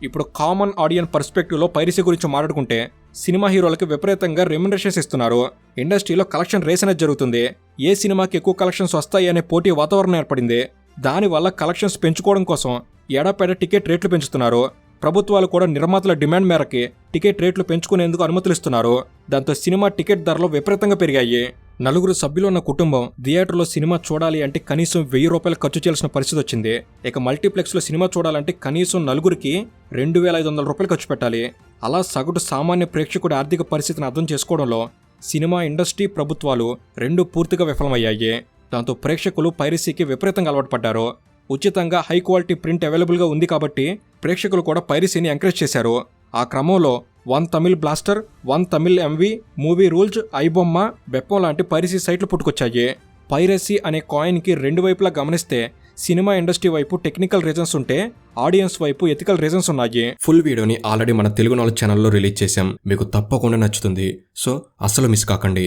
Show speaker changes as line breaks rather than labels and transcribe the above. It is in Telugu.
ఇప్పుడు కామన్ ఆడియన్ పర్స్పెక్టివ్లో పైరసీ గురించి మాట్లాడుకుంటే సినిమా హీరోలకి విపరీతంగా రెమ్యునరేషన్స్ ఇస్తున్నారు. ఇండస్ట్రీలో కలెక్షన్ రేస్ అనేది జరుగుతుంది. ఏ సినిమాకి ఎక్కువ కలెక్షన్స్ వస్తాయి అనే పోటీ వాతావరణం ఏర్పడింది. దానివల్ల కలెక్షన్స్ పెంచుకోవడం కోసం ఏడాపేట టికెట్ రేట్లు పెంచుతున్నారు. ప్రభుత్వాలు కూడా నిర్మాతల డిమాండ్ మేరకి టికెట్ రేట్లు పెంచుకునేందుకు అనుమతులు ఇస్తున్నారు. దాంతో సినిమా టికెట్ ధరలు విపరీతంగా పెరిగాయి. 4 సభ్యులు ఉన్న కుటుంబం థియేటర్లో సినిమా చూడాలి అంటే కనీసం 1000 రూపాయలు ఖర్చు చేయాల్సిన పరిస్థితి వచ్చింది. ఇక మల్టీప్లెక్స్లో సినిమా చూడాలంటే కనీసం 4కి 2500 రూపాయలు ఖర్చు పెట్టాలి. అలా సగటు సామాన్య ప్రేక్షకుడి ఆర్థిక పరిస్థితిని అర్థం చేసుకోవడంలో సినిమా ఇండస్ట్రీ, ప్రభుత్వాలు రెండూ పూర్తిగా విఫలమయ్యాయి. దాంతో ప్రేక్షకులు పైరసీకి విపరీతంగా అలవాటు పడ్డారు. ఉచితంగా హై క్వాలిటీ ప్రింట్ అవైలబుల్గా ఉంది కాబట్టి ప్రేక్షకులు కూడా పైరసీని ఎంకరేజ్ చేశారు. ఆ క్రమంలో 1 Tamil blaster, 1 Tamil MV, movie rules, iBomma, బెప్పం లాంటి పైరసీ సైట్లు పుట్టుకొచ్చాయి. పైరసీ అనే కాయిన్కి రెండు వైపులా గమనిస్తే సినిమా ఇండస్ట్రీ వైపు టెక్నికల్ రీజన్స్ ఉంటే ఆడియన్స్ వైపు ఎథికల్ రీజన్స్ ఉన్నాయి. ఫుల్ వీడియోని ఆల్రెడీ మన తెలుగు నాలెడ్జ్ ఛానల్లో రిలీజ్ చేశాం. మీకు తప్పకుండా నచ్చుతుంది. సో అస్సలు మిస్ కాకండి.